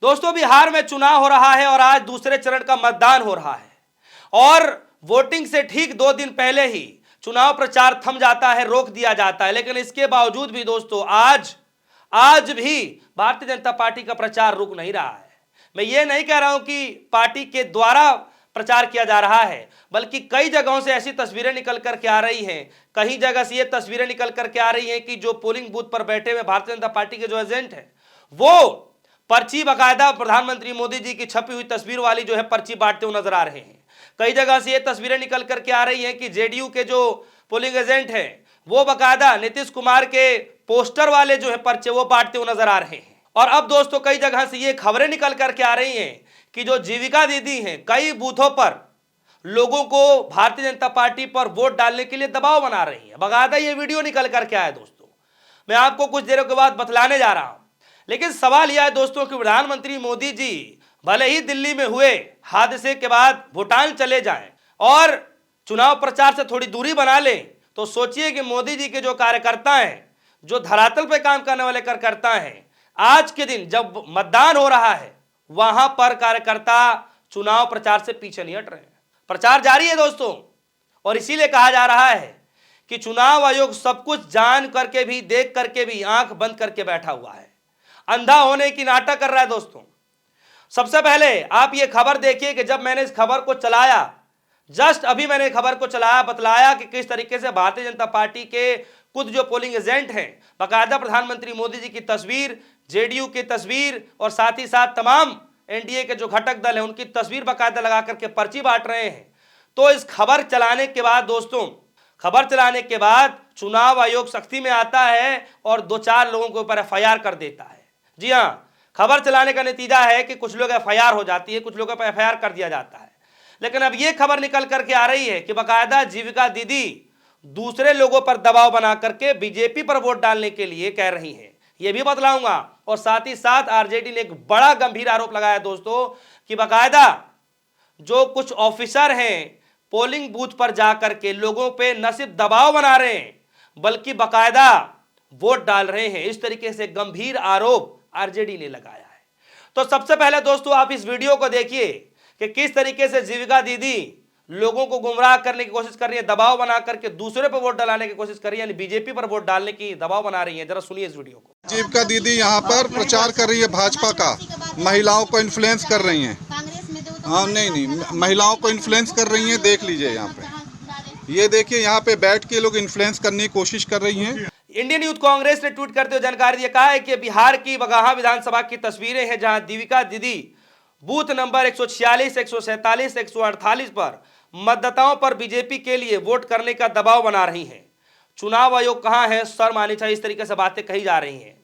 दोस्तों बिहार में चुनाव हो रहा है और आज दूसरे चरण का मतदान हो रहा है और वोटिंग से ठीक 2 दिन पहले ही चुनाव प्रचार थम जाता है, रोक दिया जाता है। लेकिन इसके बावजूद भी दोस्तों आज भी भारतीय जनता पार्टी का प्रचार रुक नहीं रहा है। मैं ये नहीं कह रहा हूं कि पार्टी के द्वारा प्रचार किया जा रहा है, बल्कि कई जगहों से ऐसी तस्वीरें निकल कर के आ रही हैं, कई जगह से ये तस्वीरें निकल कर के आ रही हैं कि जो पोलिंग बूथ पर बैठे हुए भारतीय जनता पार्टी के जो एजेंट हैं वो पर्ची बाकायदा प्रधानमंत्री मोदी जी की छपी हुई तस्वीर वाली जो है पर्ची बांटते हुए नजर आ रहे हैं। कई जगह से ये तस्वीरें निकल करके आ रही हैं कि जेडीयू के जो पोलिंग एजेंट हैं वो बाकायदा नीतीश कुमार के पोस्टर वाले जो है पर्चे वो बांटते हुए नजर आ रहे हैं। और अब दोस्तों कई जगह से ये खबरें निकल करके आ रही हैं कि जो जीविका दीदी हैं कई बूथों पर लोगों को भारतीय जनता पार्टी पर वोट डालने के लिए दबाव बना रही है। बाकायदा ये वीडियो निकल करके आया दोस्तों, मैं आपको कुछ देर के बाद बतलाने जा रहा हूं। लेकिन सवाल यह है दोस्तों कि प्रधानमंत्री मोदी जी भले ही दिल्ली में हुए हादसे के बाद भूटान चले जाएं और चुनाव प्रचार से थोड़ी दूरी बना लें, तो सोचिए कि मोदी जी के जो कार्यकर्ता हैं, जो धरातल पे काम करने वाले कार्यकर्ता हैं, आज के दिन जब मतदान हो रहा है वहां पर कार्यकर्ता चुनाव प्रचार से पीछे नहीं हट रहे हैं। प्रचार जारी है दोस्तों, और इसीलिए कहा जा रहा है कि चुनाव आयोग सब कुछ जान करके भी, देख करके भी आंख बंद करके बैठा हुआ है, अंधा होने की नाटक कर रहा है। दोस्तों सबसे पहले आप ये खबर देखिए कि जब मैंने इस खबर को चलाया, जस्ट अभी मैंने खबर को चलाया, बतलाया कि किस तरीके से भारतीय जनता पार्टी के कुछ जो पोलिंग एजेंट हैं बाकायदा प्रधानमंत्री मोदी जी की तस्वीर, जेडीयू की तस्वीर और साथ ही साथ तमाम एनडीए के जो घटक दल हैं उनकी तस्वीर बाकायदा लगा करके पर्ची बांट रहे हैं। तो इस खबर चलाने के बाद दोस्तों, खबर चलाने के बाद चुनाव आयोग सख्ती में आता है और 2-4 लोगों के ऊपर एफआईआर कर देता है। जी हाँ, खबर चलाने का नतीजा है कि कुछ लोग एफआईआर हो जाती है, कुछ लोगों पर एफआईआर कर दिया जाता है। लेकिन अब यह खबर निकल करके आ रही है कि बाकायदा जीविका दीदी दूसरे लोगों पर दबाव बना करके बीजेपी पर वोट डालने के लिए कह रही हैं, यह भी बतलाऊंगा। और साथ ही साथ आरजेडी ने एक बड़ा गंभीर आरोप लगाया दोस्तों कि बाकायदा जो कुछ ऑफिसर हैं पोलिंग बूथ पर जाकर के लोगों पे न सिर्फ दबाव बना रहे हैं बल्कि बाकायदा वोट डाल रहे हैं। इस तरीके से गंभीर आरोप आरजेडी ने लगाया है। तो सबसे पहले दोस्तों आप इस वीडियो को देखिए कि किस तरीके से जीविका दीदी लोगों को गुमराह करने की कोशिश कर रही है, दबाव बना करके दूसरे पर वोट डालने की कोशिश कर रही है, यानी बीजेपी पर वोट डालने की दबाव बना रही है। जरा सुनिए इस वीडियो को। जीविका दीदी यहाँ पर प्रचार कर रही है भाजपा का, महिलाओं को इन्फ्लुएंस कर रही हैं। हाँ नहीं, महिलाओं को इन्फ्लुएंस कर रही हैं। देख लीजिए यहाँ पे, ये देखिए यहाँ पे बैठ के लोग इन्फ्लुएंस करने की कोशिश कर रही हैं। इंडियन यूथ कांग्रेस ने ट्वीट करते हुए जानकारी दी, कहा है कि बिहार की बगहा विधानसभा की तस्वीरें हैं जहां जीविका दीदी बूथ नंबर 146, 147, 148 पर मतदाताओं पर बीजेपी के लिए वोट करने का दबाव बना रही हैं। चुनाव आयोग कहां है, शर्म आनी चाहिए। इस तरीके से बातें कही जा रही हैं।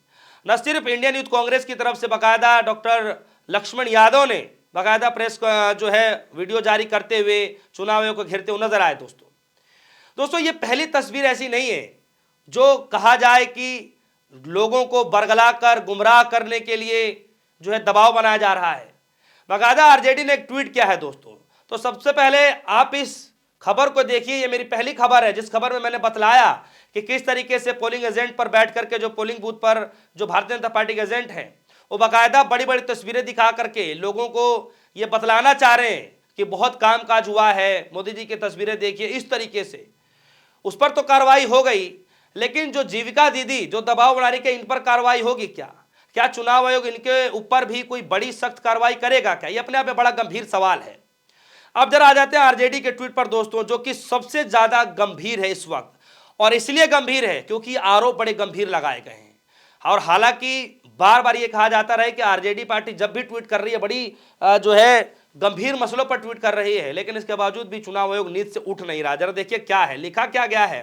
न सिर्फ इंडियन यूथ कांग्रेस की तरफ से बाकायदा डॉक्टर लक्ष्मण यादव ने बाकायदा प्रेस जो है वीडियो जारी करते हुए चुनाव आयोग को घेरते हुए नजर आए। दोस्तों ये पहली तस्वीर ऐसी नहीं है जो कहा जाए कि लोगों को बरगला कर गुमराह करने के लिए जो है दबाव बनाया जा रहा है। बाकायदा आरजेडी ने एक ट्वीट किया है दोस्तों। तो सबसे पहले आप इस खबर को देखिए, ये मेरी पहली खबर है जिस खबर में मैंने बतलाया कि किस तरीके से पोलिंग एजेंट पर बैठ करके जो पोलिंग बूथ पर जो भारतीय जनता पार्टी के एजेंट हैं वो बाकायदा बड़ी बड़ी तस्वीरें दिखा करके लोगों को ये बतलाना चाह रहे हैं कि बहुत कामकाज हुआ है, मोदी जी की तस्वीरें देखिए। इस तरीके से उस पर तो कार्रवाई हो गई, लेकिन जो जीविका दीदी जो दबाव बना रही है इन पर कार्रवाई होगी क्या चुनाव आयोग इनके ऊपर भी कोई बड़ी सख्त कार्रवाई करेगा क्या? ये अपने आप में बड़ा गंभीर सवाल है। अब जरा आ जाते हैं आरजेडी के ट्वीट पर दोस्तों, जो कि सबसे ज्यादा गंभीर है इस वक्त, और इसलिए गंभीर है क्योंकि आरोप बड़े गंभीर लगाए गए हैं। और हालांकि बार बार ये कहा जाता रहे कि आरजेडी पार्टी जब भी ट्वीट कर रही है बड़ी जो है गंभीर मसलों पर ट्वीट कर रही है, लेकिन इसके बावजूद भी चुनाव आयोग नींद से उठ नहीं रहा। जरा देखिए क्या है, लिखा क्या गया है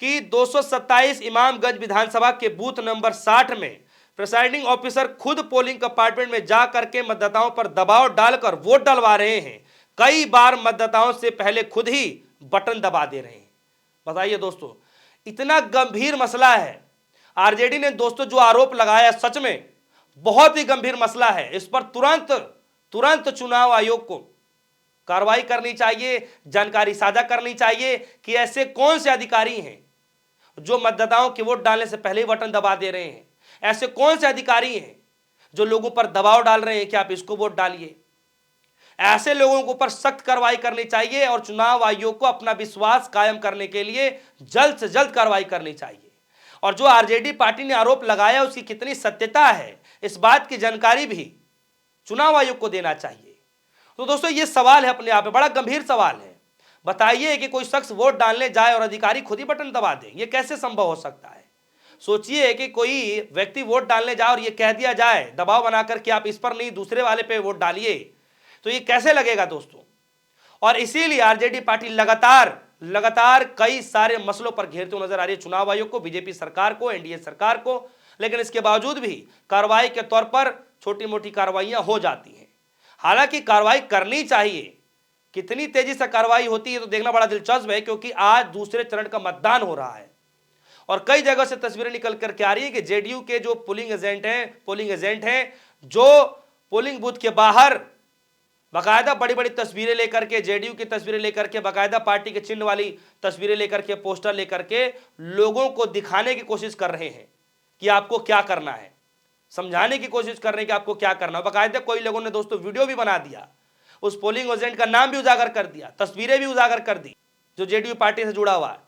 कि 227 इमामगंज विधानसभा के बूथ नंबर 60 में प्रिसाइडिंग ऑफिसर खुद पोलिंग कंपार्टमेंट में जा करके मतदाताओं पर दबाव डालकर वोट डलवा रहे हैं। कई बार मतदाताओं से पहले खुद ही बटन दबा दे रहे हैं। बताइए दोस्तों, इतना गंभीर मसला है। आरजेडी ने दोस्तों जो आरोप लगाया सच में बहुत ही गंभीर मसला है। इस पर तुरंत चुनाव आयोग को कार्रवाई करनी चाहिए, जानकारी साझा करनी चाहिए कि ऐसे कौन से अधिकारी हैं जो मतदाताओं के वोट डालने से पहले ही बटन दबा दे रहे हैं। ऐसे कौन से अधिकारी हैं जो लोगों पर दबाव डाल रहे हैं कि आप इसको वोट डालिए। ऐसे लोगों के ऊपर सख्त कार्रवाई करनी चाहिए और चुनाव आयोग को अपना विश्वास कायम करने के लिए जल्द से जल्द कार्रवाई करनी चाहिए। और जो आरजेडी पार्टी ने आरोप लगाया उसकी कितनी सत्यता है, इस बात की जानकारी भी चुनाव आयोग को देना चाहिए। तो दोस्तों ये सवाल है, अपने आप में बड़ा गंभीर सवाल है। बताइए कि कोई शख्स वोट डालने जाए और अधिकारी खुद ही बटन दबा दे, ये कैसे संभव हो सकता है? सोचिए कि कोई व्यक्ति वोट डालने जाए और ये कह दिया जाए दबाव बनाकर कि आप इस पर नहीं दूसरे वाले पे वोट डालिए, तो ये कैसे लगेगा दोस्तों? और इसीलिए आरजेडी पार्टी लगातार कई सारे मसलों पर घेरते हुए नजर आ रही है चुनाव आयोग को, बीजेपी सरकार को, एनडीए सरकार को। लेकिन इसके बावजूद भी कार्रवाई के तौर पर छोटी मोटी कार्रवाइयां हो जाती हैं। हालांकि कार्रवाई करनी चाहिए, कितनी तेजी से कार्रवाई होती है तो देखना बड़ा दिलचस्प है, क्योंकि आज दूसरे चरण का मतदान हो रहा है और कई जगह से तस्वीरें निकल करके आ रही है कि जेडीयू के जो पोलिंग एजेंट हैं जो पोलिंग बूथ के बाहर बाकायदा बड़ी बड़ी तस्वीरें लेकर के, जेडीयू की तस्वीरें लेकर के, बाकायदा पार्टी के चिन्ह वाली तस्वीरें लेकर के, पोस्टर लेकर के लोगों को दिखाने की कोशिश कर रहे हैं कि आपको क्या करना है, समझाने की कोशिश कर रहे हैं कि आपको क्या करना है। बाकायदा कोई लोगों ने दोस्तों वीडियो भी बना दिया, उस पोलिंग एजेंट का नाम भी उजागर कर दिया, तस्वीरें भी उजागर कर दी जो जेडीयू पार्टी से जुड़ा हुआ है।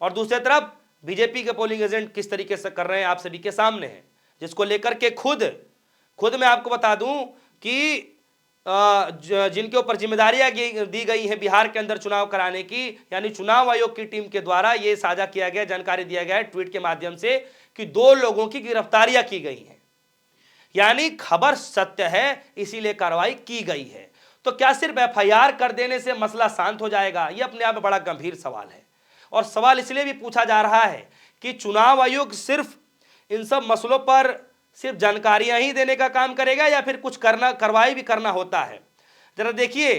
और दूसरी तरफ बीजेपी के पोलिंग एजेंट किस तरीके से कर रहे हैं आप सभी के सामने है, जिसको लेकर के खुद मैं आपको बता दूं कि जिनके ऊपर जिम्मेदारियां दी गई हैं बिहार के अंदर चुनाव कराने की, यानी चुनाव आयोग की टीम के द्वारा ये साझा किया गया, जानकारी दिया गया है ट्वीट के माध्यम से कि 2 लोगों की गिरफ्तारियां की गई हैं। यानी खबर सत्य है, इसीलिए कार्रवाई की गई है। तो क्या सिर्फ एफआईआर कर देने से मसला शांत हो जाएगा? यह अपने आप में बड़ा गंभीर सवाल है। और सवाल इसलिए भी पूछा जा रहा है कि चुनाव आयोग सिर्फ इन सब मसलों पर सिर्फ जानकारियां ही देने का काम करेगा या फिर कुछ कार्रवाई भी करना होता है? जरा देखिए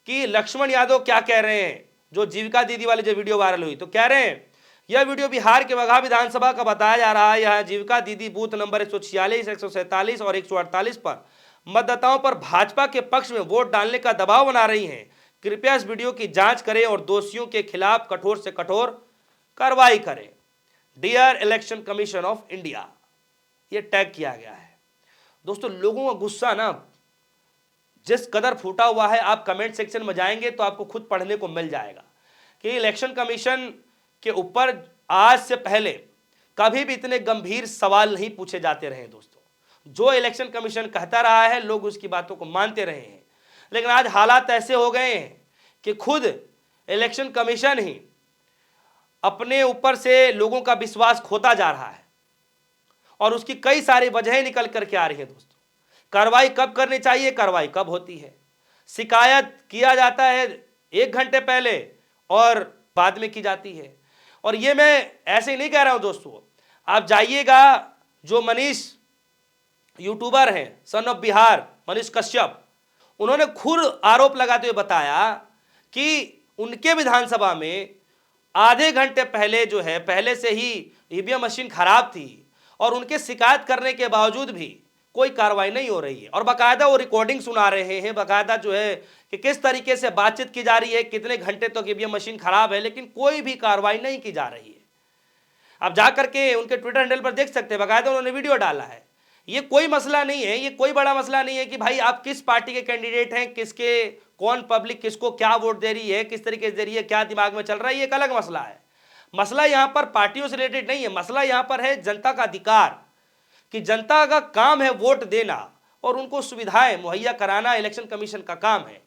कि लक्ष्मण यादव क्या कह रहे हैं। जो जीविका दीदी वाली जो वीडियो वायरल हुई, तो कह रहे हैं यह वीडियो बिहार के बगहा विधानसभा का बताया जा रहा है। यह जीविका दीदी बूथ नंबर 146, 147 और 148 पर मतदाताओं पर भाजपा के पक्ष में वोट डालने का दबाव बना रही हैं। कृपया इस वीडियो की जांच करें और दोषियों के खिलाफ कठोर से कठोर कार्रवाई करें। Dear election commission of India, ये टैग किया गया है। दोस्तों लोगों का गुस्सा ना जिस कदर फूटा हुआ है, आप कमेंट सेक्शन में जाएंगे तो आपको खुद पढ़ने को मिल जाएगा कि इलेक्शन कमीशन के ऊपर आज से पहले कभी भी इतने गंभीर सवाल नहीं पूछे जाते रहे। दोस्तों जो इलेक्शन कमीशन कहता रहा है लोग उसकी बातों को मानते रहे हैं, लेकिन आज हालात ऐसे हो गए हैं कि खुद इलेक्शन कमीशन ही अपने ऊपर से लोगों का विश्वास खोता जा रहा है और उसकी कई सारी वजहें निकल करके आ रही है। दोस्तों कार्रवाई कब करनी चाहिए, कार्रवाई कब होती है? शिकायत किया जाता है 1 घंटे पहले और बाद में की जाती है। और ये मैं ऐसे ही नहीं कह रहा हूं दोस्तों, आप जाइएगा, जो मनीष यूट्यूबर हैं सन ऑफ बिहार, मनीष कश्यप, उन्होंने खुद आरोप लगाते हुए बताया कि उनके विधानसभा में आधे घंटे पहले जो है पहले से ही ईवीएम मशीन खराब थी और उनके शिकायत करने के बावजूद भी कोई कार्रवाई नहीं हो रही है। और बाकायदा वो रिकॉर्डिंग सुना रहे हैं, बाकायदा जो है कि किस तरीके से बातचीत की जा रही है, कितने घंटे तक ईवीएम मशीन खराब है, लेकिन कोई भी कार्रवाई नहीं की जा रही है। आप जाकर के उनके ट्विटर हैंडल पर देख सकते हैं, बाकायदा उन्होंने वीडियो डाला है। ये कोई मसला नहीं है, ये कोई बड़ा मसला नहीं है कि भाई आप किस पार्टी के कैंडिडेट हैं, किसके कौन पब्लिक किसको क्या वोट दे रही है, किस तरीके से दे रही है, क्या दिमाग में चल रहा है, ये एक अलग मसला है। मसला यहाँ पर पार्टियों से रिलेटेड नहीं है, मसला यहाँ पर है जनता का अधिकार, कि जनता का काम है वोट देना और उनको सुविधाएं मुहैया कराना इलेक्शन कमीशन का काम है।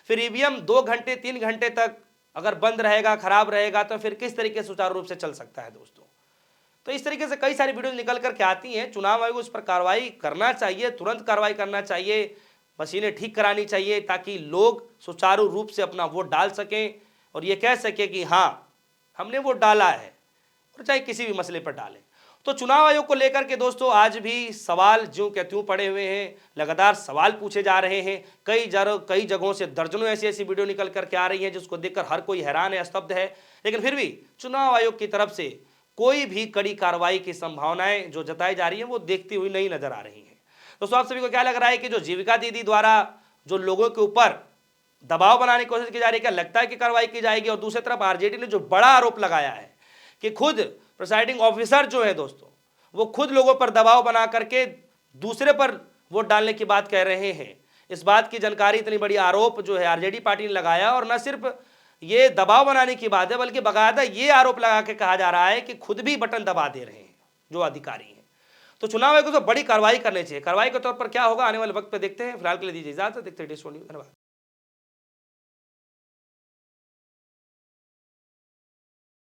फिर ईवीएम 2 घंटे 3 घंटे तक अगर बंद रहेगा, खराब रहेगा, तो फिर किस तरीके से सुचारू रूप से चल सकता है दोस्तों? तो इस तरीके से कई सारी वीडियो निकल करके आती हैं। चुनाव आयोग उस पर कार्रवाई करना चाहिए, तुरंत कार्रवाई करना चाहिए, मशीनें ठीक करानी चाहिए ताकि लोग सुचारू रूप से अपना वोट डाल सकें और ये कह सके कि हाँ हमने वोट डाला है, और चाहे किसी भी मसले पर डालें। तो चुनाव आयोग को लेकर के दोस्तों आज भी सवाल ज्यों के त्यों पड़े हुए हैं, लगातार सवाल पूछे जा रहे हैं। कई जगहों से दर्जनों ऐसी वीडियो निकल करके आ रही हैं जिसको देखकर हर कोई हैरान है, स्तब्ध है, लेकिन फिर भी चुनाव आयोग की तरफ से कोई भी कड़ी कार्रवाई की संभावनाएं जो जताई जा रही है वो देखती हुई नहीं नजर आ रही है। दोस्तों आप सभी को क्या लग रहा है कि जो जीविका दीदी द्वारा जो लोगों के ऊपर दबाव बनाने की कोशिश की जा रही है, क्या लगता है कि कार्रवाई की जाएगी? और दूसरी तरफ आरजेडी ने जो बड़ा आरोप लगाया है कि खुद प्रिसाइडिंग ऑफिसर जो है दोस्तों, वो खुद लोगों पर दबाव बना करके दूसरे पर वोट डालने की बात कह रहे हैं। इस बात की जानकारी, इतनी बड़ी आरोप जो है आरजेडी पार्टी ने लगाया, और न सिर्फ ये दबाव बनाने की बात है बल्कि बाकायदा ये आरोप लगा के कहा जा रहा है कि खुद भी बटन दबा दे रहे हैं जो अधिकारी हैं। तो चुनाव आयोग को तो बड़ी कार्रवाई करनी चाहिए। कार्रवाई के तौर पर क्या होगा आने वाले वक्त पे देखते हैं। फिलहाल के लिए दीजिए इजाजत, देखते हैं। धन्यवाद।